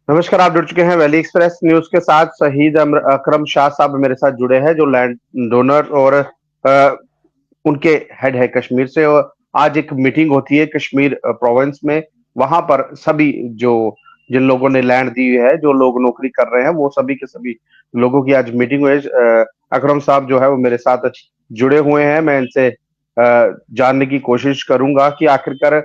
नमस्कार। आप जुड़ चुके हैं वैली एक्सप्रेस न्यूज के साथ। शहीद अकरम शाह साहब मेरे साथ जुड़े हैं, जो लैंड डोनर और उनके हेड है कश्मीर से। और आज एक मीटिंग होती है कश्मीर प्रोविंस में। वहां पर सभी जो जिन लोगों ने लैंड दी है, जो लोग नौकरी कर रहे हैं, वो सभी के सभी लोगों की आज मीटिंग हुई है। अकरम साहब जो है वो मेरे साथ जुड़े हुए हैं। मैं इनसे जानने की कोशिश करूंगा कि आखिरकार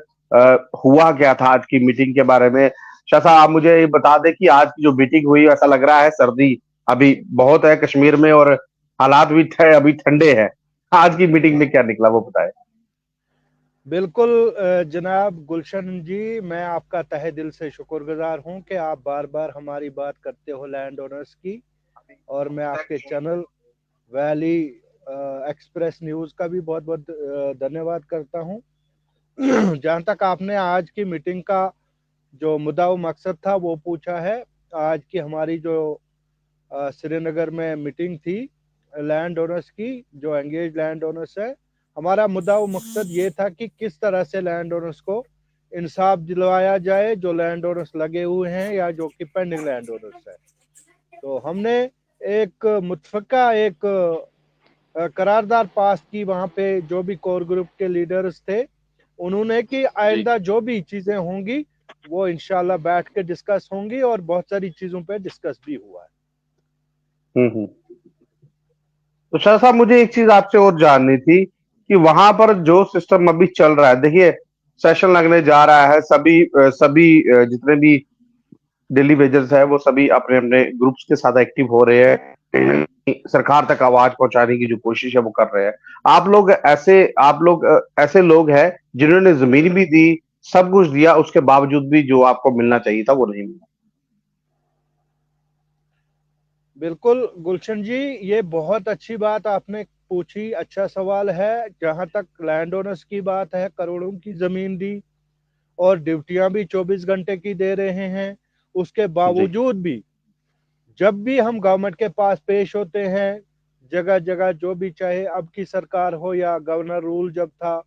हुआ क्या था आज की मीटिंग के बारे में। शाह साहब, आप मुझे ये बता दें कि आज की जो मीटिंग हुई, ऐसा लग रहा है सर्दी अभी बहुत है कश्मीर में, और हालात भी अभी ठंडे हैं। आज की मीटिंग में क्या निकला वो बताएं। बिल्कुल जनाब गुलशन जी, मैं आपका तहे दिल से शुक्रगुजार हूं कि आप बार बार हमारी बात करते हो लैंड ओनर्स की। और मैं आपके चैनल वैली एक्सप्रेस न्यूज़ का भी बहुत बहुत धन्यवाद करता हूं। जहां तक आपने आज की मीटिंग का जो मुद्दा व मकसद था वो पूछा है, आज की हमारी जो श्रीनगर में मीटिंग थी लैंड ओनर्स की, जो एंगेज लैंड ओनर्स है, हमारा मुद्दा व मकसद ये था कि किस तरह से लैंड ओनर्स को इंसाफ दिलवाया जाए, जो लैंड ओनर्स लगे हुए हैं या जो कि पेंडिंग लैंड ओनर्स है। तो हमने एक मुतफक्का एक करारदाद पास की वहाँ पे, जो भी कोर ग्रुप के लीडर्स थे उन्होंने, कि जी। आइंदा जो भी चीज़ें होंगी वो इंशाल्लाह बैठ के डिस्कस होंगी, और बहुत सारी चीज़ों पे डिस्कस भी हुआ है। हम्म। तो शाह साहब, मुझे एक चीज आपसे और जाननी थी कि वहां पर जो सिस्टम अभी चल रहा है, देखिए सेशन लगने जा रहा है। सभी जितने भी डेली वेजर्स है वो सभी अपने अपने ग्रुप्स के साथ एक्टिव हो रहे हैं, सरकार तक आवाज पहुंचाने की जो कोशिश है वो कर रहे हैं। आप लोग ऐसे लोग हैं जिन्होंने जमीन भी दी, सब कुछ दिया, उसके बावजूद भी जो आपको मिलना चाहिए था वो नहीं मिला। बिल्कुल गुलशन जी, ये बहुत अच्छी बात आपने पूछी, अच्छा सवाल है। जहां तक लैंड ओनर्स की बात है, करोड़ों की जमीन दी और ड्यूटियां भी 24 घंटे की दे रहे हैं। उसके जी। बावजूद भी जब भी हम गवर्नमेंट के पास पेश होते हैं, जगह जगह जो भी, चाहे अब की सरकार हो या गवर्नर रूल जब था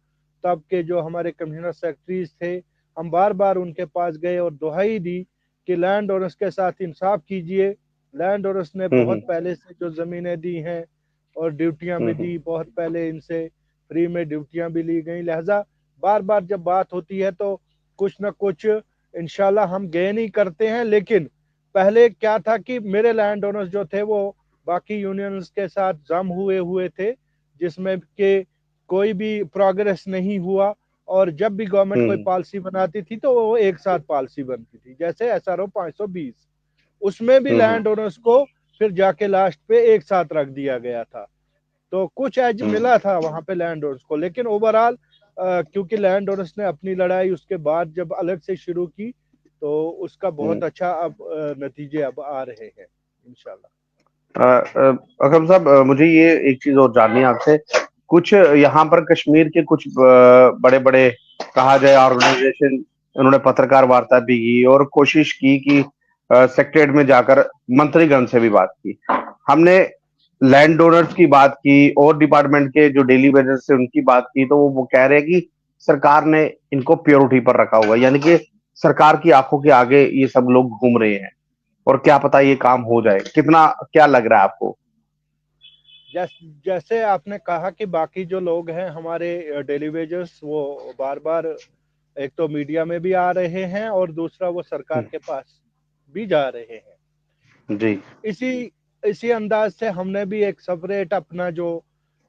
तब के जो हमारे कमिश्नर सेक्रेटरीज थे, हम बार बार उनके पास गए और दुहाई दी कि लैंड ओनर्स के साथ इंसाफ कीजिए। लैंड ओनर्स ने हम्म। बहुत पहले से जो ज़मीनें दी हैं और ड्यूटियां भी हम्म। दी, बहुत पहले इनसे फ्री में ड्यूटियां भी ली गई। लिहाजा बार बार जब बात होती है तो कुछ ना कुछ इंशाल्लाह हम गेन ही करते हैं। लेकिन पहले क्या था कि मेरे लैंड ओनर्स जो थे वो बाकी यूनियंस के साथ जम हुए हुए थे, जिसमें के कोई भी प्रोग्रेस नहीं हुआ। और जब भी गवर्नमेंट कोई हम्म। पॉलिसी बनाती थी तो वो एक साथ पॉलिसी बनती थी, जैसे SRO 520, उसमें भी हम्म। लैंड ओनर्स को फिर जाके लास्ट पे एक साथ रख दिया गया था। तो कुछ एज हम्म। मिला था वहां पे लैंड ओनर्स को, लेकिन ओवरऑल क्योंकि लैंड ओनर्स ने अपनी लड़ाई उसके बाद जब अलग से शुरू की, तो उसका हम्म। बहुत अच्छा अब नतीजे अब आ रहे हैं इंशाल्लाह। अकरम साहब, मुझे ये एक चीज और जाननी है आपसे। कुछ यहाँ पर कश्मीर के कुछ बड़े बड़े, कहा जाए, ऑर्गेनाइजेशन, उन्होंने पत्रकार वार्ता भी की और कोशिश की कि सेक्रेटरीट में जाकर मंत्रीगण से भी बात की। हमने लैंड डोनर्स की बात की और डिपार्टमेंट के जो डेली वेजर से उनकी बात की, तो वो कह रहे हैं कि सरकार ने इनको प्योरिटी पर रखा हुआ है, यानी कि सरकार की आंखों के आगे ये सब लोग घूम रहे हैं, और क्या पता ये काम हो जाए। कितना क्या लग रहा है आपको? जैसे आपने कहा कि बाकी जो लोग हैं हमारे डेली वेजर्स, वो बार बार एक तो मीडिया में भी आ रहे हैं और दूसरा वो सरकार के पास भी जा रहे हैं। जी। इसी इसी अंदाज से हमने भी एक सेपरेट अपना जो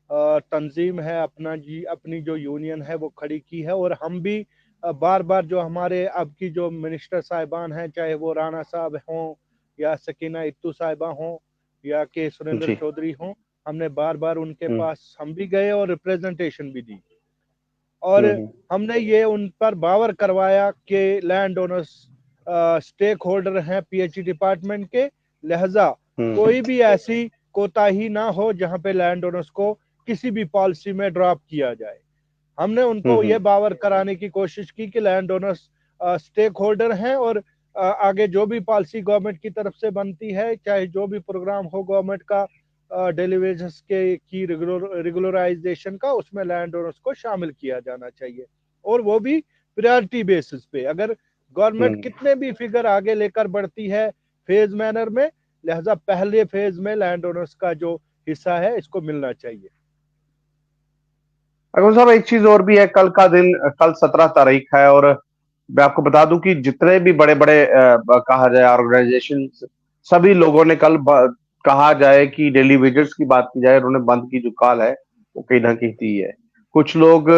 तंजीम है, अपना जी अपनी जो यूनियन है वो खड़ी की है। और हम भी बार बार जो हमारे अब की जो मिनिस्टर साहिबान हैं, चाहे वो राणा साहब हों या सकीना इत्तू साहिबा हों या के सुरेंद्र जी। चौधरी हों, हमने बार बार उनके हम्म। पास हम भी गए और रिप्रेजेंटेशन भी दी। और हम्म। हमने ये उन पर बावर करवाया कि लैंड ओनर्स स्टेक होल्डर हैं PH डिपार्टमेंट के, लिहाजा हम्म। कोई भी ऐसी कोताही ना हो जहां पे लैंड ओनर्स को किसी भी पॉलिसी में ड्रॉप किया जाए। हमने उनको हम्म। ये बावर कराने की कोशिश की कि लैंड ओनर्स स्टेक होल्डर हैं, और आगे जो भी पॉलिसी गवर्नमेंट की तरफ से बनती है, चाहे जो भी प्रोग्राम हो गवर्नमेंट का डेलीवेजर्स के की रेगुलराइजेशन का, उसमें लैंड ओनर्स को शामिल किया जाना चाहिए। और वो भी प्रायोरिटी बेसिस पे। अगर गवर्नमेंट कितने भी फिगर आगे लेकर बढ़ती है फेज मैनर में, लिहाजा पहले फेज में लैंड ओनर्स का जो हिस्सा है इसको मिलना चाहिए। अगर साहब एक चीज और भी है, कल का दिन, कल 17 तारीख है, और मैं आपको बता दूं कि जितने भी बड़े बड़े कहा जाए ऑर्गेनाइजेशन, सभी लोगों ने कल कहा जाए कि डेली वेजर्स की बात की जाए, उन्होंने बंद की जो कॉल है वो कहीं ना कहीं दी है। कुछ लोग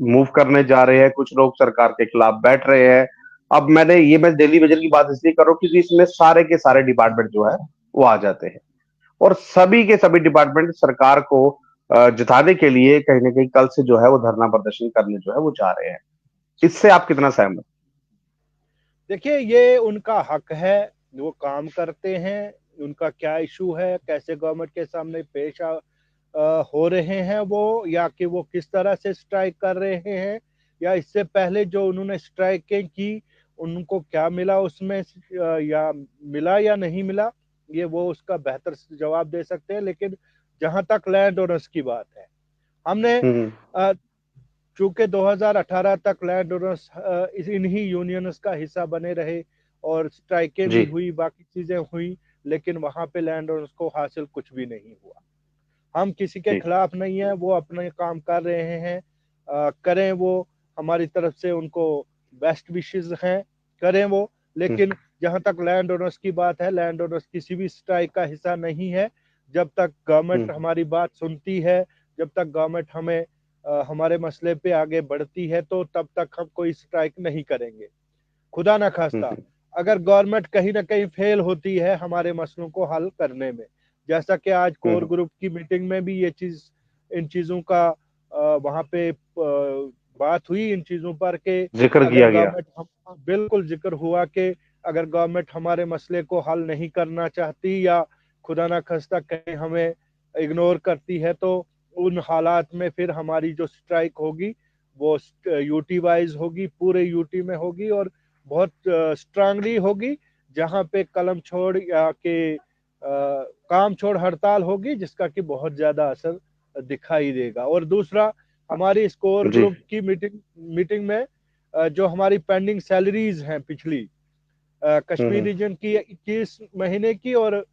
मूव करने जा रहे हैं, कुछ लोग सरकार के खिलाफ बैठ रहे हैं। अब मैं डेली वेजर की बात इसलिए कर रहा हूँ क्योंकि इसमें सारे के सारे डिपार्टमेंट जो है वो आ जाते हैं, और सभी के सभी डिपार्टमेंट सरकार को जिताने के लिए कहीं ना कहीं कल से जो है वो धरना प्रदर्शन करने जो है वो जा रहे हैं। इससे आप कितना सहमत? देखिए, ये उनका हक है, वो काम करते हैं, उनका क्या इशू है, कैसे गवर्नमेंट के सामने पेश हो रहे हैं वो, या कि वो किस तरह से स्ट्राइक कर रहे हैं, या इससे पहले जो उन्होंने स्ट्राइकें की उनको क्या मिला उसमें, या मिला या नहीं मिला, ये वो उसका बेहतर जवाब दे सकते हैं। लेकिन जहां तक लैंड ओनर्स की बात है, हमने हम्म। अ, चूंकि 2018 तक लैंड ओनर्स इन्हीं यूनियंस का हिस्सा बने रहे और स्ट्राइकें भी जी। हुई, बाकी चीजें हुई, लेकिन वहां पे लैंड ओनर्स को हासिल कुछ भी नहीं हुआ। हम किसी के जी। खिलाफ नहीं है, वो अपने काम कर रहे हैं, करें वो, हमारी तरफ से उनको बेस्ट विशेस हैं, करें वो। हम्म। लेकिन जहां तक लैंड ओनर्स की बात है, लैंड ओनर्स किसी भी स्ट्राइक का हिस्सा नहीं है। जब तक गवर्नमेंट हम्म। हमारी बात सुनती है, जब तक गवर्नमेंट हमें हमारे मसले पे आगे बढ़ती है, तो तब तक हम कोई स्ट्राइक नहीं करेंगे। खुदा ना खास्ता, हम्म। अगर गवर्नमेंट कहीं ना कहीं फेल होती है हमारे मसलों को हल करने में, जैसा कि आज कोर हम्म। ग्रुप की मीटिंग में भी ये चीज, इन चीजों का वहां पे बात हुई इन चीजों पर कि जिक्र अगर किया गया। गवर्नमेंट हम, बिल्कुल जिक्र हुआ कि अगर गवर्नमेंट हमारे मसले को हल नहीं करना चाहती, या खुदा ना खास्ता कहीं हमें इग्नोर करती है, तो उन हालात में फिर हमारी जो स्ट्राइक होगी वो यूटी वाइज होगी, पूरे यूटी में होगी, और बहुत स्ट्रांगली होगी। जहां पे कलम छोड़ या के काम छोड़ हड़ताल होगी, जिसका कि बहुत ज्यादा असर दिखाई देगा। और दूसरा, हमारी स्कोर जी। ग्रुप की मीटिंग में जो हमारी पेंडिंग सैलरीज हैं पिछली, कश्मीर हम्म। रीजन की 21 महीने की और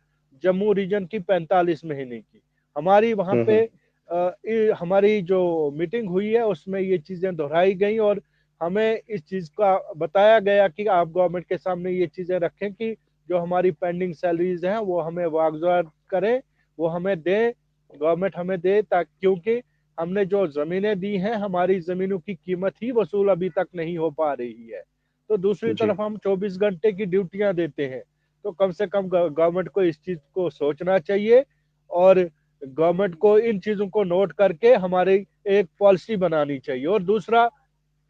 जम्मू रीजन की 45 महीने की, हमारी वहां पे हम्म। हमारी जो मीटिंग हुई है उसमें ये चीजें दोहराई गई, और हमें इस चीज का बताया गया कि आप गवर्नमेंट के सामने ये चीजें रखें कि जो हमारी पेंडिंग सैलरीज हैं वो हमें वागजात करें, वो हमें दें, गवर्नमेंट हमें दे, ताकि क्योंकि हमने जो जमीनें दी हैं, हमारी जमीनों की कीमत ही वसूल अभी तक नहीं हो पा रही है। तो दूसरी जी। तरफ हम 24 घंटे की ड्यूटियां देते हैं, तो कम से कम गवर्नमेंट को इस चीज को सोचना चाहिए, और गवर्नमेंट को इन चीजों को नोट करके हमारी एक पॉलिसी बनानी चाहिए। और दूसरा,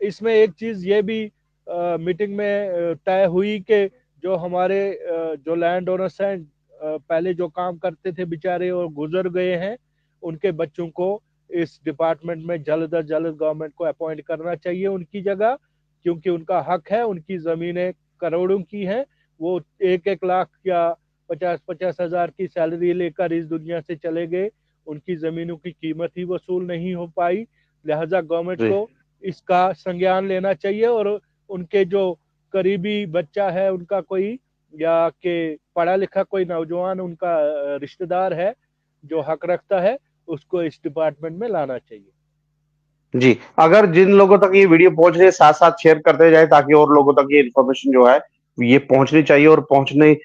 इसमें एक चीज ये भी मीटिंग में तय हुई कि जो हमारे जो लैंड ओनर्स हैं, पहले जो काम करते थे बेचारे और गुजर गए हैं, उनके बच्चों को इस डिपार्टमेंट में जल्द अज जल्द गवर्नमेंट को अपॉइंट करना चाहिए उनकी जगह, क्योंकि उनका हक है, उनकी जमीनें करोड़ों की हैं, वो 1-1 लाख या 50-50 हजार की सैलरी लेकर इस दुनिया से चले गए, उनकी जमीनों की कीमत ही वसूल नहीं हो पाई। लिहाजा गवर्नमेंट जी। को इसका संज्ञान लेना चाहिए, और उनके जो करीबी बच्चा है उनका कोई, या कि पढ़ा लिखा कोई नौजवान उनका रिश्तेदार है जो हक रखता है, उसको इस डिपार्टमेंट में लाना चाहिए। जी। अगर जिन लोगों तक ये वीडियो पहुंच रही है, साथ साथ शेयर करते जाए ताकि और लोगों तक ये इन्फॉर्मेशन जो है ये पहुंचनी चाहिए, और पहुंचने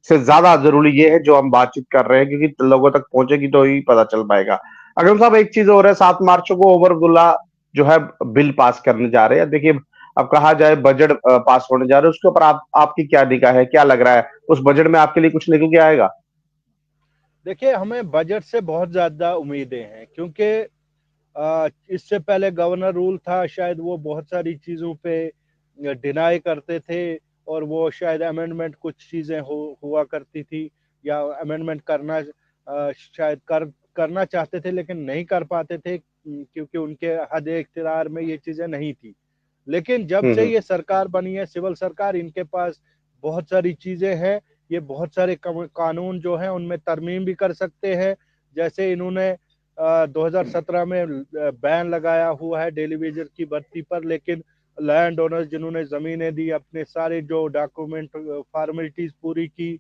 से ज्यादा जरूरी ये है जो हम बातचीत कर रहे हैं, क्योंकि लोगों तक पहुंचेगी तो ही पता चल पाएगा। अगर साहब एक चीज और है, 7 मार्च को ओमर अब्दुल्ला जो है बिल पास करने जा रहे हैं। देखिए, अब कहा जाए बजट पास होने जा रहे हैं, उसके ऊपर आपकी क्या निगाह है, क्या लग रहा है उस बजट में आपके लिए कुछ निकल के आएगा? देखिए, हमें बजट से बहुत ज्यादा उम्मीदें हैं, क्योंकि इससे पहले गवर्नर रूल था, शायद वो बहुत सारी चीज़ों पे डिनाई करते थे, और वो शायद अमेंडमेंट कुछ चीज़ें हुआ करती थी, या अमेंडमेंट करना शायद करना चाहते थे लेकिन नहीं कर पाते थे, क्योंकि उनके हद इख्तियार में ये चीज़ें नहीं थी। लेकिन जब से हम्म। ये सरकार बनी है, सिविल सरकार, इनके पास बहुत सारी चीज़ें हैं, ये बहुत सारे कानून जो हैं उनमें तरमीम भी कर सकते हैं। जैसे इन्होंने 2017 में बैन लगाया हुआ है डेली वेजर की भर्ती पर, लेकिन लैंड ओनर्स जिन्होंने जमीनें दी, अपने सारे जो डॉक्यूमेंट फॉर्मेलिटीज पूरी की,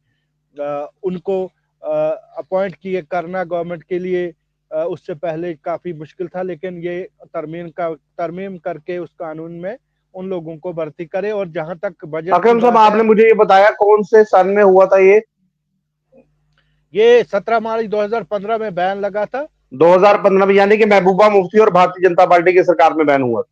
उनको अपॉइंट किए करना गवर्नमेंट के लिए उससे पहले काफी मुश्किल था, लेकिन ये तरमीम करके उस कानून में उन लोगों को भर्ती करे। और जहां तक बजट की अकरम साहब, बात है, आपने मुझे ये बताया कौन से सन में हुआ था ये 17 मार्च 2015 में बैन लगा था। 2015 में, यानी कि महबूबा मुफ्ती और भारतीय जनता पार्टी की सरकार में बैन हुआ था।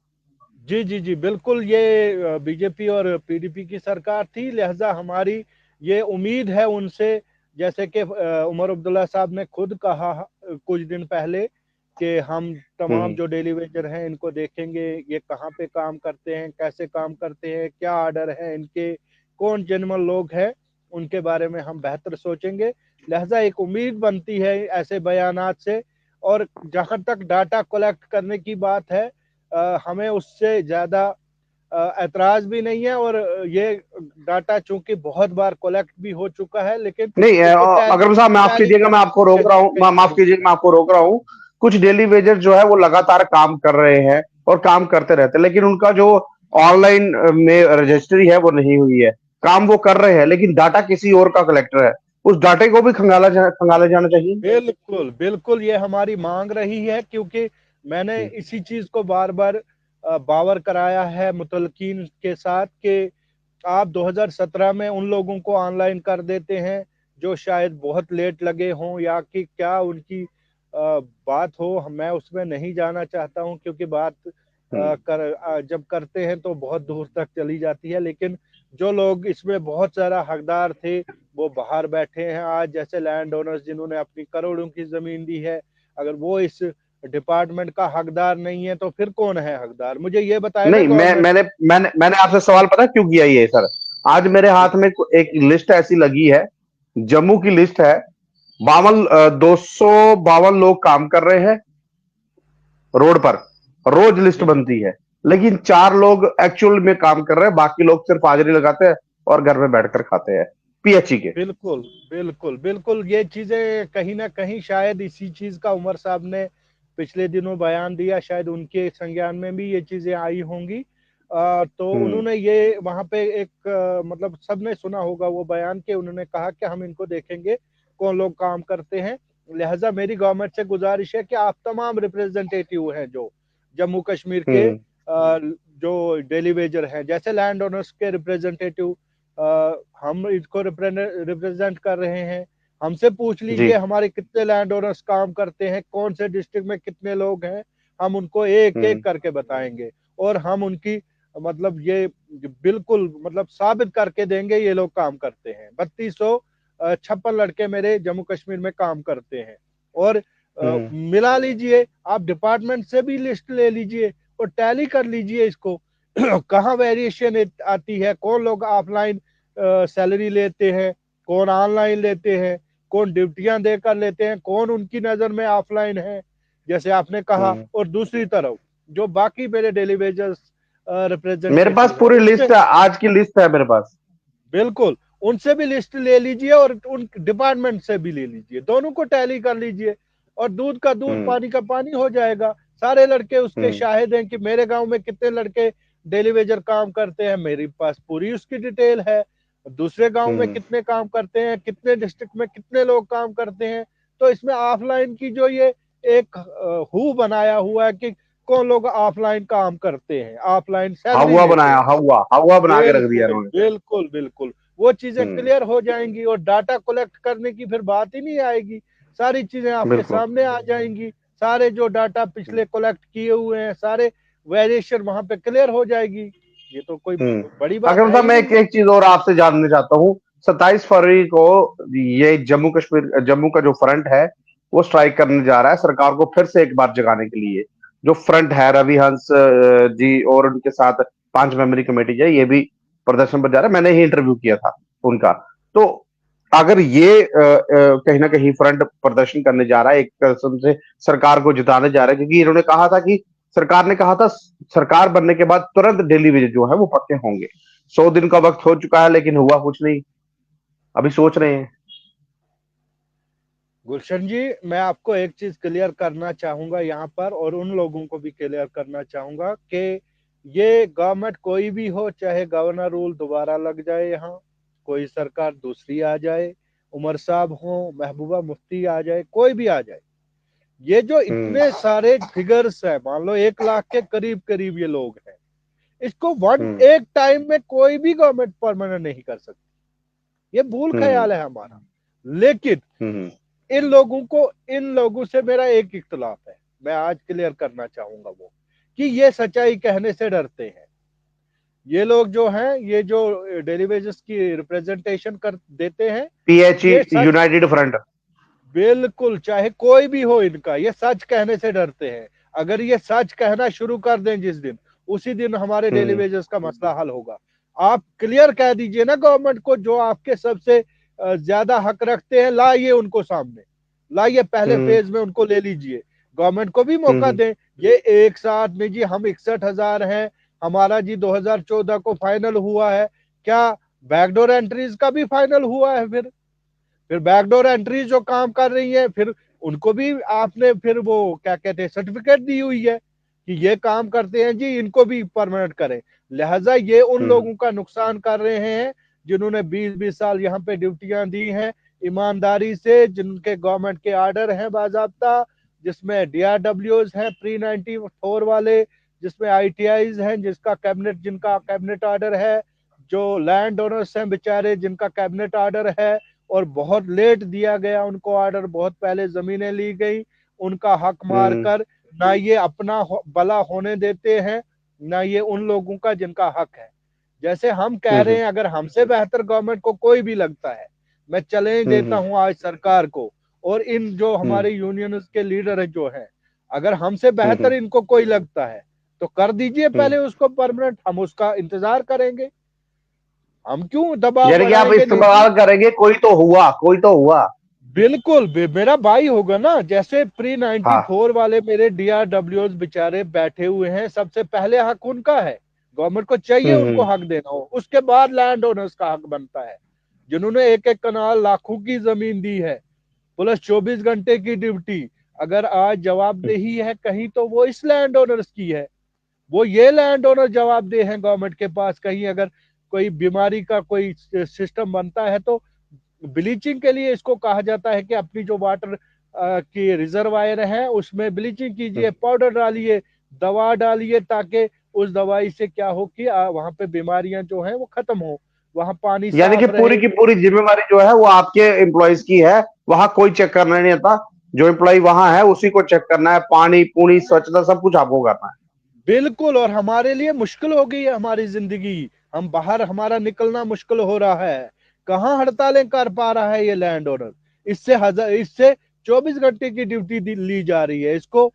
जी जी जी, बिल्कुल। ये बीजेपी और पीडीपी की सरकार थी, लिहाजा हमारी ये उम्मीद है उनसे, जैसे कि उमर अब्दुल्ला साहब ने खुद कहा कुछ दिन पहले कि हम तमाम हम्म। जो डेली वेजर हैं इनको देखेंगे, ये कहाँ पे काम करते हैं, कैसे काम करते हैं, क्या आर्डर है इनके, कौन जेन्युइन लोग हैं, उनके बारे में हम बेहतर सोचेंगे। लिहाजा एक उम्मीद बनती है ऐसे बयानात से। और जहां तक डाटा कलेक्ट करने की बात है, हमें उससे ज्यादा ऐतराज भी नहीं है। और ये डाटा चूंकि बहुत बार कलेक्ट भी हो चुका है, लेकिन नहीं, इसको टैली अकरम साहब, माफ टैली कीजिएगा, मैं करने आपको की रोक रहा कहीं हूँ, कहीं माफ कीजिएगा, मैं आपको रोक रहा हूँ। कुछ डेली वेजर जो है वो लगातार काम कर रहे हैं और काम करते रहते हैं, लेकिन उनका जो ऑनलाइन में रजिस्ट्री है वो नहीं हुई है। काम वो कर रहे हैं, लेकिन डाटा किसी और का कलेक्टर है। उस डाटे को भी खंगाला जाना चाहिए। बिल्कुल बिल्कुल, ये हमारी मांग रही है, क्योंकि मैंने हम्म। इसी चीज को बार बार बावर कराया है मुतलकीन के साथ कि आप 2017 में उन लोगों को ऑनलाइन कर देते हैं जो शायद बहुत लेट लगे हों, या कि क्या उनकी बात हो, मैं उसमें नहीं जाना चाहता हूं, क्योंकि बात जब करते हैं तो बहुत दूर तक चली जाती है। लेकिन जो लोग इसमें बहुत सारा हकदार थे वो बाहर बैठे हैं आज, जैसे लैंड ओनर्स जिन्होंने अपनी करोड़ों की जमीन दी है। अगर वो इस डिपार्टमेंट का हकदार नहीं है तो फिर कौन है हकदार? मुझे ये बताए ना नहीं, मैं गवर्नमेंट। मैंने मैंने मैंने आपसे सवाल पता क्यों किया ये सर? आज मेरे हाथ में एक लिस्ट ऐसी लगी है, जम्मू की लिस्ट है। 252 लोग काम कर रहे हैं रोड पर, रोज लिस्ट जी बनती है। लेकिन 4 लोग एक्चुअल में काम कर रहे हैं, बाकी लोग सिर्फ हाजिरी लगाते हैं और घर में बैठकर खाते हैं, पीएचई के। बिल्कुल बिल्कुल बिल्कुल, ये चीजें कहीं ना कहीं शायद इसी चीज का उमर साहब ने पिछले दिनों बयान दिया, शायद उनके संज्ञान में भी ये चीजें आई होंगी। तो हम्म। उन्होंने ये वहां पे एक मतलब सबने सुना होगा वो बयान के, उन्होंने कहा कि हम इनको देखेंगे कौन लोग काम करते हैं। लिहाजा मेरी गवर्नमेंट से गुजारिश है कि आप तमाम रिप्रेजेंटेटिव हैं जो जम्मू कश्मीर के हम्म। जो डेली वेजर हैं, जैसे लैंड ओनर्स के रिप्रेजेंटेटिव, हम इसको रिप्रेजेंट कर रहे हैं, हमसे पूछ जी। लीजिए हमारे कितने लैंड ओनर्स काम करते हैं, कौन से डिस्ट्रिक्ट में कितने लोग हैं, हम उनको एक एक हम्म। करके बताएंगे। और हम उनकी मतलब ये बिल्कुल मतलब साबित करके देंगे ये लोग काम करते हैं। 3256 लड़के मेरे जम्मू कश्मीर में काम करते हैं। और हम्म। मिला लीजिए, आप डिपार्टमेंट से भी लिस्ट ले लीजिए और टैली कर लीजिए इसको। कहाँ वेरिएशन आती है, कौन लोग ऑफलाइन सैलरी लेते हैं, कौन ऑनलाइन लेते हैं, कौन ड्यूटियां देकर लेते हैं, कौन उनकी नजर में ऑफलाइन है, जैसे आपने कहा। हम्म। और दूसरी तरफ जो बाकी मेरे डेली वेजर्स मेरे पास रिप्रेजेंटेटिव है पूरी उनसे लिस्ट है, आज की लिस्ट है मेरे पास। बिल्कुल, उनसे भी लिस्ट ले लीजिए और उन डिपार्टमेंट से भी ले लीजिए, दोनों को टैली कर लीजिए और दूध का दूध हम्म। पानी का पानी हो जाएगा। सारे लड़के उसके हम्म। शाहिद हैं कि मेरे गांव में कितने लड़के डेली वेजर काम करते हैं, मेरे पास पूरी उसकी डिटेल है। दूसरे गांव में हम्म। कितने काम करते हैं, कितने डिस्ट्रिक्ट में कितने लोग काम करते हैं। तो इसमें ऑफलाइन की जो ये एक हु बनाया हुआ है कि कौन लोग ऑफलाइन काम करते हैं, ऑफलाइन सैलरी हवा लेते बनाया, हैं। हवा बना के रख दिया बिल्कुल इन्होंने। बिल्कुल बिल्कुल, वो चीजें हम्म। क्लियर हो जाएंगी और डाटा कलेक्ट करने की फिर बात ही नहीं आएगी। सारी चीजें आपके बिल्कुल। सामने आ जाएंगी। सारे जो डाटा पिछले कलेक्ट किए हुए हैं, सारे वेरिएशन वहां पे क्लियर हो जाएगी। ये तो कोई हम्म। बड़ी बात अगर है साहब, ही मैं नहीं। एक चीज और आपसे जानना चाहता हूँ। 27 फरवरी को ये जम्मू का जो फ्रंट है वो स्ट्राइक करने जा रहा है, सरकार को फिर से एक बार जगाने के लिए। जो फ्रंट है, रवि हंस जी और उनके साथ 5 मेंबरी कमेटी है, ये भी प्रदर्शन पर जा रहा है। मैंने ही इंटरव्यू किया था उनका। तो अगर ये कहीं ना कहीं फ्रंट प्रदर्शन करने जा रहा है, एक किस्म से सरकार को जिताने जा रहा है, क्योंकि इन्होंने कहा था कि सरकार ने कहा था सरकार बनने के बाद तुरंत डेली वेज जो है वो पक्के होंगे। 100 दिन का वक्त हो चुका है, लेकिन हुआ कुछ नहीं। अभी सोच रहे हैं। गुलशन जी, मैं आपको एक चीज क्लियर करना चाहूंगा यहाँ पर, और उन लोगों को भी क्लियर करना चाहूंगा कि ये गवर्नमेंट कोई भी हो, चाहे गवर्नर रूल दोबारा लग जाए, यहाँ कोई सरकार दूसरी आ जाए, उमर साहब हो, महबूबा मुफ्ती आ जाए, कोई भी आ जाए, ये जो इतने सारे फिगर्स है, मान लो 1 लाख के करीब करीब ये लोग हैं, इसको एक टाइम में कोई भी गवर्नमेंट परमानेंट नहीं कर सकती। ये भूल ख्याल है हमारा। लेकिन इन लोगों से मेरा एक इख्तलाफ है, मैं आज क्लियर करना चाहूंगा, वो कि ये सच्चाई कहने से डरते हैं। ये लोग जो हैं, ये जो डेली वेजेस की रिप्रेजेंटेशन कर देते हैं, पीएचई ये सच, यूनाइटेड फ्रंट, बिल्कुल चाहे कोई भी हो इनका, ये सच कहने से डरते हैं। अगर ये सच कहना शुरू कर दें जिस दिन, उसी दिन हमारे डेली वेजेस का मसला हल होगा। आप क्लियर कह दीजिए ना गवर्नमेंट को, जो आपके सबसे ज्यादा हक रखते हैं, लाइए उनको सामने, लाइए पहले फेज में उनको ले लीजिए, गवर्नमेंट को भी मौका दें। ये एक साथ में जी हम 61,000 हैं, हमारा जी 2014 को फाइनल हुआ है, क्या बैकडोर एंट्रीज का भी फाइनल हुआ है? फिर बैकडोर एंट्रीज जो काम कर रही है, फिर उनको भी आपने फिर वो क्या कहते हैं सर्टिफिकेट दी हुई है कि ये काम करते हैं जी, इनको भी परमानेंट करें। लिहाजा ये उन लोगों का नुकसान कर रहे हैं जिन्होंने 20-20 साल यहाँ पे ड्यूटियां दी हैं ईमानदारी से, जिनके गवर्नमेंट के आर्डर हैं बाजाब्ता, जिसमें डीआरडब्ल्यूज हैं प्री 94 वाले, जिसमें आईटीआईज हैं जिनका कैबिनेट ऑर्डर है, जो लैंड ओनर्स हैं बेचारे जिनका कैबिनेट ऑर्डर है और बहुत लेट दिया गया उनको ऑर्डर, बहुत पहले जमीनें ली गई, उनका हक मार कर ना ये अपना भला होने देते हैं, ना ये उन लोगों का जिनका हक है। जैसे हम कह रहे हैं, अगर हमसे बेहतर गवर्नमेंट को कोई भी लगता है, मैं चैलेंज देता हूं आज सरकार को और इन जो हमारे यूनियन के लीडर है जो है, अगर हमसे बेहतर इनको कोई लगता है तो कर दीजिए पहले उसको परमानेंट, हम उसका इंतजार करेंगे, हम क्यों दबाव यानी कि आप बढ़ाएंगे नीचे। इस्तेमाल करेंगे, कोई तो हुआ, कोई तो हुआ। बिल्कुल मेरा भाई होगा ना, जैसे प्री हाँ। 94 वाले मेरे डीआरडब्ल्यू बेचारे बैठे हुए हैं, सबसे पहले हक उनका है, गवर्नमेंट को चाहिए उनको हक देना हो, उसके बाद लैंड ओनर्स का हक बनता है, जिन्होंने एक एक कनाल लाखों की जमीन दी है, प्लस 24 घंटे की ड्यूटी। अगर आज जवाबदेही है कहीं तो वो इस लैंड ओनर्स की है, वो ये लैंड ओनर जवाबदेह है गवर्नमेंट के पास। कहीं अगर कोई बीमारी का कोई सिस्टम बनता है तो ब्लीचिंग के लिए इसको कहा जाता है कि अपनी जो वाटर की रिजर्वायर है उसमें ब्लीचिंग कीजिए, पाउडर डालिए, दवा डालिए, ताकि उस दवाई से क्या हो कि वहां पे बीमारियां जो हैं वो खत्म हो, वहां पानी यानी कि साफ पूरी रहे। की पूरी जिम्मेवारी जो है वो आपके एम्प्लॉयज की है, वहां कोई चेक करना नहीं आता, जो एम्प्लॉय वहां है उसी को चेक करना है, पानी पूरी स्वच्छता सब कुछ आपको करना है। बिल्कुल, और हमारे लिए मुश्किल हो गई है हमारी जिंदगी, हम बाहर हमारा निकलना मुश्किल हो रहा है, कहाँ हड़तालें कर पा रहा है ये लैंड ओनर। इससे 24 घंटे की ड्यूटी ली जा रही है, इसको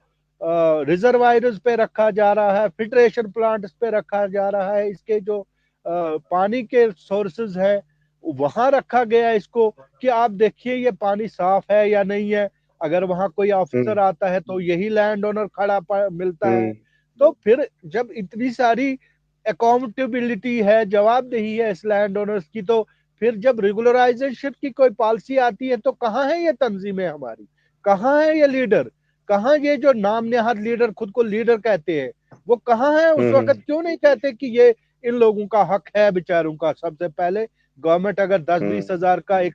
रिजर्वायर्स पे रखा जा रहा है, फिल्ट्रेशन प्लांट्स पे रखा जा रहा है, इसके जो पानी के सोर्सेज है वहां रखा गया है इसको, कि आप देखिए ये पानी साफ है या नहीं है। अगर वहां कोई ऑफिसर आता है तो यही लैंड ओनर खड़ा मिलता है। तो फिर जब इतनी सारी अकाउंटेबिलिटी है, जवाबदेही है इस लैंड ओनर्स की, तो फिर जब रेगुलराइजेशन की कोई पॉलिसी आती है तो कहाँ है ये तंजीमें हमारी, कहाँ है ये लीडर, कहाँ ये जो नाम नेहाद लीडर खुद को लीडर कहते हैं, वो कहाँ है? उस वक्त क्यों नहीं कहते कि ये इन लोगों का हक है बेचारों का? सबसे पहले गवर्नमेंट अगर 10-20 हजार का एक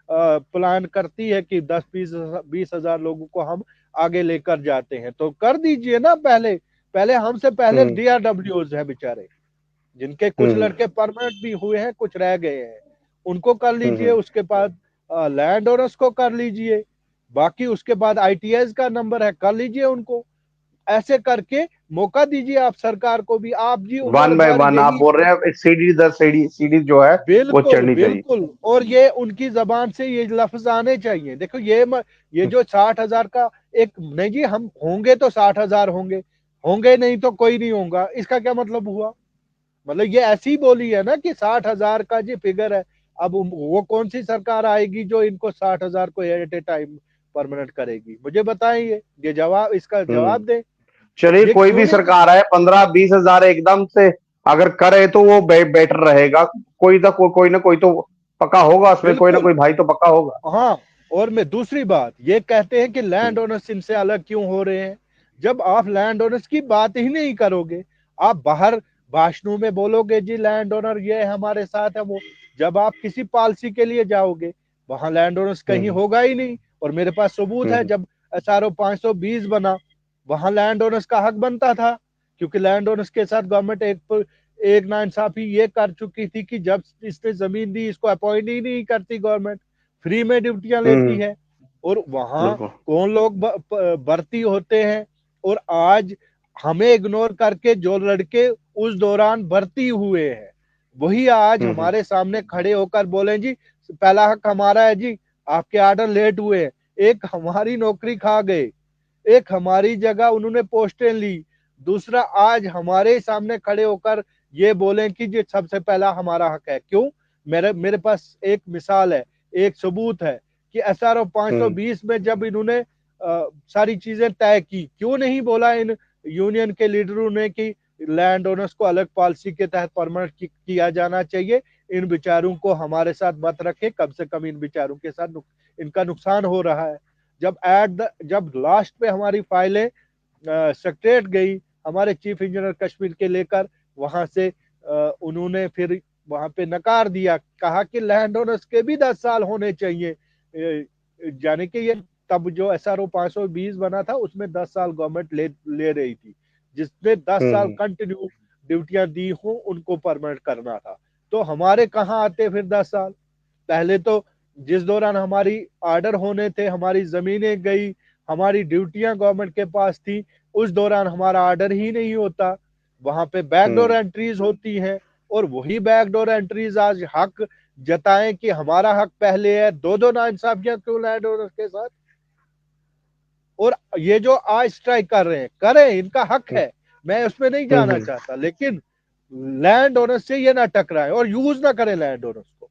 प्लान करती है कि 10-20 हजार लोगों को हम आगे लेकर जाते हैं, तो कर दीजिए ना पहले। पहले हमसे पहले डीआरडब्ल्यूज है बेचारे, जिनके कुछ लड़के परमानेंट भी हुए हैं, कुछ रह गए हैं, उनको कर लीजिए, उसके बाद लैंड ओनर्स को कर लीजिए, बाकी उसके बाद आईटीएस का नंबर है कर लीजिए उनको, ऐसे करके मौका दीजिए आप सरकार को भी। आप जी वन बाय उम्र वन आप यही, बोल रहे हैं, सीढ़ी दर सीढ़ी सीढ़ी जो है वो बिल्कुल चढ़नी चाहिए। बिल्कुल, और ये उनकी जबान से ये लफ्ज आने चाहिए। देखो ये जो 60,000 का एक, नहीं जी हम होंगे तो 60,000 होंगे, होंगे नहीं तो कोई नहीं होगा, इसका क्या मतलब हुआ? मतलब ये ऐसी बोली है ना कि 60,000 का जी फिगर है। अब वो कौन सी सरकार आएगी जो इनको 60,000 को एट ए टाइम परमानेंट करेगी? मुझे बताएं, ये जवाब, इसका जवाब दें। चलिए, ये कोई क्यों भी नहीं? सरकार आए, 15-20 हजार एकदम से अगर करे तो वो बेटर रहेगा। कोई ना कोई तो पक्का होगा, उसमें कोई ना बिल्कुल, कोई भाई तो पक्का होगा। हाँ। और मैं दूसरी बात ये कहते हैं कि लैंड ओनर्स इनसे अलग क्यों हो रहे हैं? जब आप लैंड ओनर्स की बात ही नहीं करोगे, आप बाहर भाषणों में बोलोगे जी लैंड ओनर ये हमारे साथ है वो, जब आप किसी पॉलिसी के लिए जाओगे वहां लैंड ओनर्स कहीं हम्म होगा ही नहीं। और मेरे पास सबूत है, हम्म जब SRO 520 बना वहां लैंड ओनर्स का हक बनता था, क्योंकि लैंड ओनर्स के साथ गवर्नमेंट एक नाइंसाफी ये कर चुकी थी कि जब इसने जमीन दी इसको अपॉइंट ही नहीं करती गवर्नमेंट, फ्री में ड्यूटियां लेती हम्म, है। और वहां बिल्कुल। कौन लोग भर्ती होते हैं। और आज हमें इग्नोर करके जो लड़के उस दौरान भर्ती हुए हैं वही आज हम्म हमारे सामने खड़े होकर बोले जी पहला हक हमारा है जी, आपके आर्डर लेट हुए हैं। एक हमारी नौकरी खा गए, एक हमारी जगह उन्होंने पोस्टें ली, दूसरा आज हमारे सामने खड़े होकर ये बोले कि ये सबसे पहला हमारा हक है। क्यों? मेरे मेरे पास एक मिसाल है, एक सबूत है कि SRO हम्म 520 में जब इन्होंने सारी चीजें तय की, क्यों नहीं बोला इन यूनियन के लीडरों ने कि लैंड ओनर्स को अलग पॉलिसी के तहत परमानेंट किया जाना चाहिए, इन बेचारों को हमारे साथ मत रखे, कम से कम इन बेचारों के साथ इनका नुकसान हो रहा है। जब लास्ट पे हमारी फाइलें सेक्रेटरीट गई हमारे चीफ इंजीनियर कश्मीर के लेकर, वहां से उन्होंने फिर वहां पे नकार दिया, कहा कि लैंड ओनर्स के भी 10 साल होने चाहिए। यानी कि ये तब जो SRO 520 बना था उसमें 10 साल गवर्नमेंट ले रही थी, जिसने 10 साल हम्म कंटिन्यू ड्यूटियां दी हो उनको परमानेंट करना था। तो हमारे कहाँ आते फिर 10 साल? पहले तो जिस दौरान हमारी ऑर्डर होने थे, हमारी जमीनें गई, हमारी ड्यूटियां गवर्नमेंट के पास थी, उस दौरान हमारा ऑर्डर ही नहीं होता, वहां पे बैकडोर हम्म एंट्रीज होती हैं। और वही बैकडोर एंट्रीज आज हक जताएं कि हमारा हक पहले है, दो दो नाइंसाफियां क्यों लैंड ओनर्स के साथ। और ये जो आज स्ट्राइक कर रहे हैं करें, इनका हक है, मैं उसमें नहीं जाना हम्म चाहता, लेकिन लैंड ओनर्स से ये ना टकराए और यूज ना करें लैंड ओनर्स को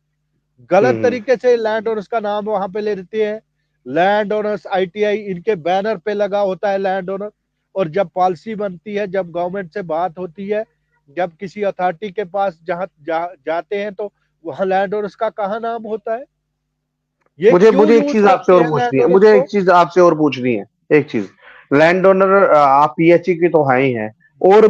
गलत हम्म तरीके से। लैंड ओनर्स का नाम वहां पे ले देते हैं, लैंड ओनर्स ITI इनके बैनर पे लगा होता है लैंड ओनर। और जब पॉलिसी बनती है, जब गवर्नमेंट से बात होती है, जब किसी अथॉरिटी के पास जाते हैं तो वहां लैंड ओनर्स का कहाँ नाम होता है? ये मुझे क्यों मुझे एक यूज चीज आपसे करते और हैं पूछनी लैंड है, ओनर्स मुझे एक को? चीज आपसे और पूछनी है। एक चीज, लैंड ओनर, आप PHE की तो है ही हैं, और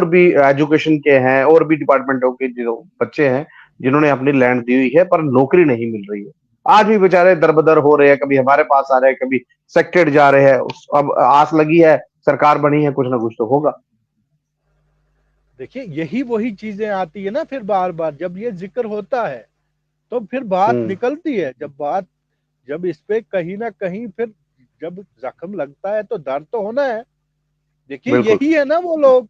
भी एजुकेशन के हैं, और भी डिपार्टमेंटों के जो बच्चे हैं जिन्होंने अपनी लैंड दी हुई है पर नौकरी नहीं मिल रही है। आज भी बेचारे दरबदर हो रहे हैं, कभी हमारे पास आ रहे हैं, कभी सेक्टेड जा रहे हैं। अब आस लगी है, सरकार बनी है, कुछ ना कुछ तो होगा। देखिए यही वही चीजें आती है ना, फिर बार बार जब ये जिक्र होता है तो फिर बात हम्म निकलती है। जब इस पे कहीं ना कहीं फिर जब जख्म लगता है तो दर्द तो होना है। देखिए बिल्कुल। यही है ना वो लोग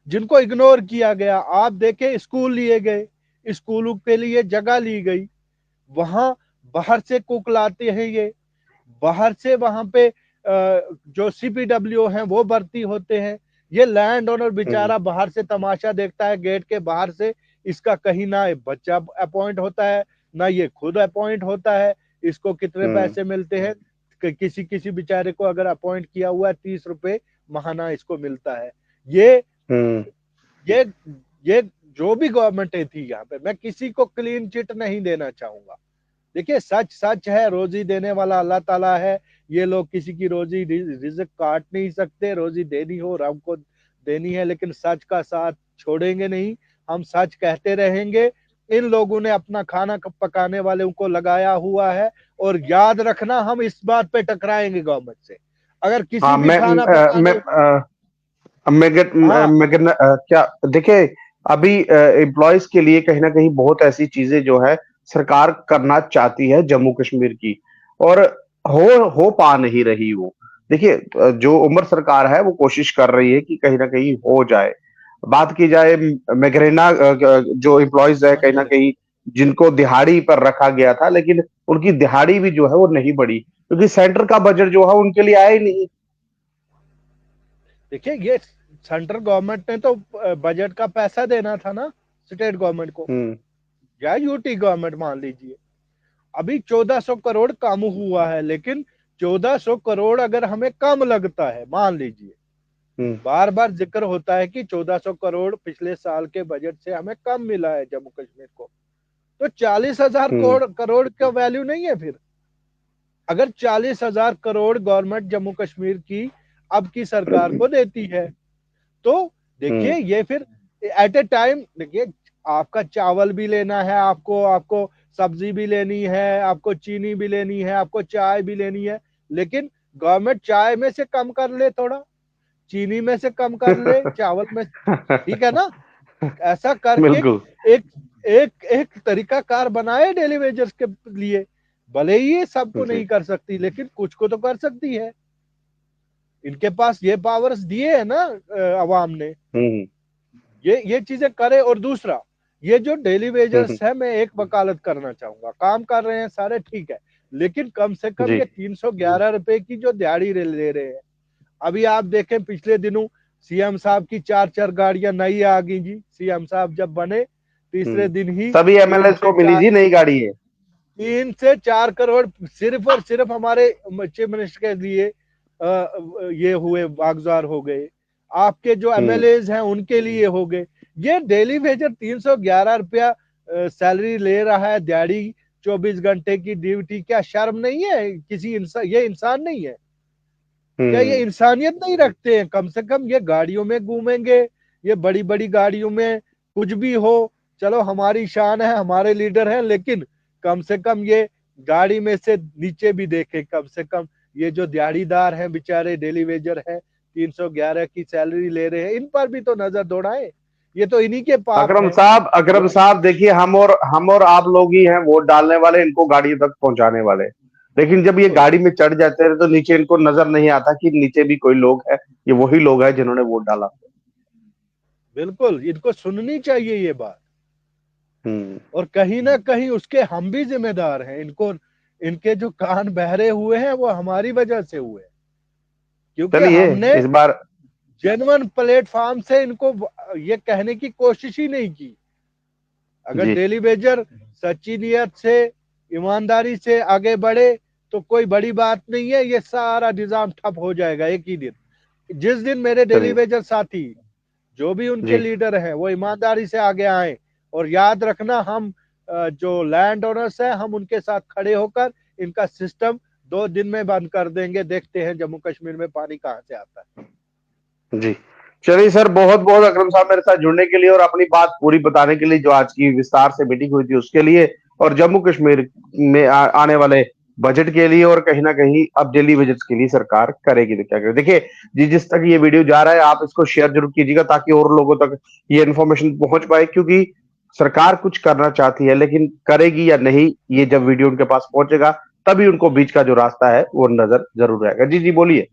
जिनको इग्नोर किया गया। आप देखें स्कूल लिए गए, स्कूलों के लिए जगह ली गई, वहां बाहर से कुक लाते हैं, ये बाहर से वहां पे जो CPW हैं वो भर्ती होते हैं। ये लैंड ओनर हम्म बेचारा बाहर से तमाशा देखता है गेट के बाहर से, इसका कहीं ना बच्चा अपॉइंट होता है ना ये खुद अपॉइंट होता है। इसको कितने हम्म पैसे मिलते हैं? किसी किसी बेचारे को अगर अपॉइंट किया हुआ है 30 रुपए महाना इसको मिलता है। ये हम्म ये ये जो भी गवर्नमेंट थी यहाँ पे, मैं किसी को क्लीन चिट नहीं देना चाहूंगा। देखिए सच सच है, रोजी देने वाला अल्लाह ताला है। ये लोग किसी की रोजी रिज़्क काट नहीं सकते, रोजी देनी हो रब को देनी है, लेकिन सच का साथ छोड़ेंगे नहीं। हम सच कहते रहेंगे। इन लोगों ने अपना खाना पकाने वाले को लगाया हुआ है। और याद रखना हम इस बात पे टकराएंगे गवर्नमेंट से, अगर किसी हाँ, भी खाना पकाने। हाँ मगर क्या देखिए, अभी एम्प्लॉयज के लिए कहीं ना कहीं बहुत ऐसी चीजें जो है सरकार करना चाहती है जम्मू कश्मीर की, और हो पा नहीं रही वो। देखिए, जो उमर सरकार है वो कोशिश कर रही है कि कहीं ना कहीं हो जाए। बात की जाए मैग्रेना, जो एम्प्लॉयज है कहीं ना मंजिल। कहीं जिनको दिहाड़ी पर रखा गया था, लेकिन उनकी दिहाड़ी भी जो है वो नहीं बढ़ी, क्योंकि सेंटर का बजट जो है उनके लिए आया ही नहीं। देखिए ये सेंट्रल गवर्नमेंट ने तो बजट का पैसा देना था ना स्टेट गवर्नमेंट को, हम्म या UT गवर्नमेंट मान लीजिए। अभी 1400 करोड़ कम हुआ है, लेकिन 1400 करोड़ अगर हमें कम लगता है, मान लीजिए हम्म बार बार जिक्र होता है कि 1400 करोड़ पिछले साल के बजट से हमें कम मिला है जम्मू कश्मीर को, तो 40,000 हम्म करोड़ करोड़ का वैल्यू नहीं है फिर? अगर 40,000 करोड़ गवर्नमेंट जम्मू कश्मीर की अब की सरकार को देती है, तो देखिए ये फिर एट ए टाइम, देखिए आपका चावल भी लेना है, आपको सब्जी भी लेनी है, आपको चीनी भी लेनी है, आपको चाय भी लेनी है, लेकिन गवर्नमेंट चाय में से कम कर ले, थोड़ा चीनी में से कम कर ले, चावल में, ठीक है ना, ऐसा करके बिल्कुल। एक एक एक तरीका कार बनाए डेली वेजर्स के लिए। भले ही ये सबको जी। नहीं कर सकती, लेकिन कुछ को तो कर सकती है। इनके पास ये पावर्स दिए है ना अवाम ने, हम्म ये चीजें करे। और दूसरा, ये जो डेली हम्म, वेजर्स है, मैं एक वकालत करना चाहूंगा, काम कर रहे हैं सारे, ठीक है, लेकिन कम से कम जी। ये 311 रुपए की जो दिहाड़ी ले रहे हैं। अभी आप देखें पिछले दिनों सीएम साहब की 4 4 गाड़ियां नई आ गई जी, सीएम साहब जब बने तीसरे दिन ही सभी तीन एमएलए से को मिली चार जी नई गाड़ी है। 3 से 4 करोड़ सिर्फ और सिर्फ हमारे चीफ मिनिस्टर के लिए ये हुए, वागजार हो गए। आपके जो हम्म एमएलए हैं उनके लिए हो गए। ये डेली वेजर 311 रुपया सैलरी ले रहा है, दिहाड़ी, 24 घंटे की ड्यूटी, क्या शर्म नहीं है किसी इंसान? ये इंसान नहीं है क्या? ये हम्म इंसानियत नहीं रखते हैं? कम से कम ये गाड़ियों में घूमेंगे, ये बड़ी बड़ी गाड़ियों में, कुछ भी हो, चलो हमारी शान है, हमारे लीडर हैं, लेकिन कम से कम ये गाड़ी में से नीचे भी देखे। कम से कम ये जो दिहाड़ीदार हैं बेचारे, डेली वेजर हैं, 311 की सैलरी ले रहे हैं, इन पर भी तो नजर दौड़ाए। ये तो इन्हीं के पाप है। अकरम साहब देखिए, हम और आप लोग ही हैं वोट डालने वाले, इनको गाड़ी तक पहुंचाने वाले। लेकिन जब ये बिल्कुल गाड़ी में चढ़ जाते हैं तो नीचे इनको नजर नहीं आता कि नीचे भी कोई लोग है, ये वही लोग हैं जिन्होंने वोट डाला। बिल्कुल, इनको सुननी चाहिए ये बात। हम्म और कहीं ना कहीं उसके हम भी जिम्मेदार हैं। इनको, इनके जो कान बहरे हुए हैं वो हमारी वजह से हुए, क्योंकि चलिए हमने इस बार। जेन्युइन प्लेटफॉर्म से इनको ये कहने की कोशिश ही नहीं की। अगर जी डेली वेजर सच्ची नियत से, ईमानदारी से आगे बढ़े तो कोई बड़ी बात नहीं है, ये सारा निजाम ठप हो जाएगा एक ही दिन। जिस दिन मेरे डेली चलिए वेजर साथी, जो भी उनके जी लीडर हैं, वो ईमानदारी से आगे आए, और याद रखना, हम जो लैंड ओनर्स हैं, हम उनके साथ खड़े होकर इनका सिस्टम 2 दिन में बंद कर देंगे। देखते हैं जम्मू कश्मीर में पानी कहां से आता है। जी। चलिए सर, बहुत बहुत अकरम साहब मेरे साथ जुड़ने के लिए और अपनी बात पूरी बताने के लिए, जो आज की विस्तार से मीटिंग हुई थी उसके लिए, और जम्मू कश्मीर में आने वाले बजट के लिए, और कहीं ना कहीं अब डेली बजट के लिए सरकार करेगी तो क्या करेगी। देखिए जी, जिस तक ये वीडियो जा रहा है आप इसको शेयर जरूर कीजिएगा ताकि और लोगों तक ये इन्फॉर्मेशन पहुंच पाए, क्योंकि सरकार कुछ करना चाहती है, लेकिन करेगी या नहीं ये जब वीडियो उनके पास पहुंचेगा तभी उनको बीच का जो रास्ता है वो नजर जरूर आएगा। जी जी बोलिए।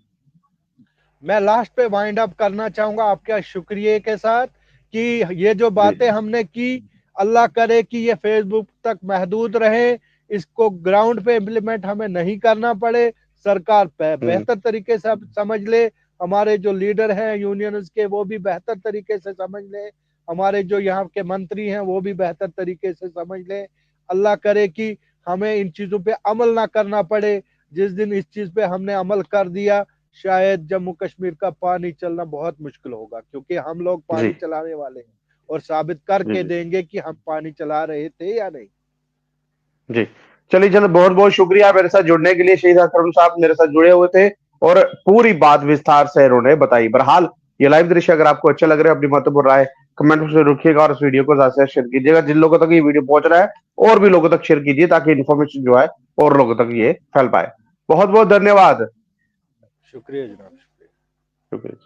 मैं लास्ट पे वाइंड अप करना चाहूंगा आपके शुक्रिया के साथ, कि ये जो जी बातें हमने की, अल्लाह करे कि ये फेसबुक तक महदूद रहे, इसको ग्राउंड पे इम्प्लीमेंट हमें नहीं करना पड़े, सरकार हम्म बेहतर तरीके से समझ ले, हमारे जो लीडर हैं यूनियंस के वो भी बेहतर तरीके से समझ ले, हमारे जो यहाँ के मंत्री हैं वो भी बेहतर तरीके से समझ ले। अल्लाह करे कि हमें इन चीजों पे अमल ना करना पड़े। जिस दिन इस चीज पे हमने अमल कर दिया, शायद जम्मू कश्मीर का पानी चलना बहुत मुश्किल होगा, क्योंकि हम लोग जी पानी चलाने वाले हैं और साबित जी करके जी देंगे कि हम पानी चला रहे थे या नहीं। जी। चलिए चलो, बहुत बहुत शुक्रिया मेरे साथ जुड़ने के लिए। शहीद अकरम साहब मेरे साथ जुड़े हुए थे और पूरी बात विस्तार से उन्होंने बताई। बहरहाल ये लाइव दृश्य अगर आपको अच्छा लग रहा है, अपनी महत्वपूर्ण राय कमेंट में रखिएगा और इस वीडियो को ज्यादा से शेयर कीजिएगा। जिन लोगों तक ये वीडियो पहुंच रहा है और भी लोगों तक शेयर कीजिए ताकि इन्फॉर्मेशन जो है और लोगों तक ये फैल पाए। बहुत बहुत धन्यवाद। शुक्रिया जनाब, शुक्रिया। शुक्रिया।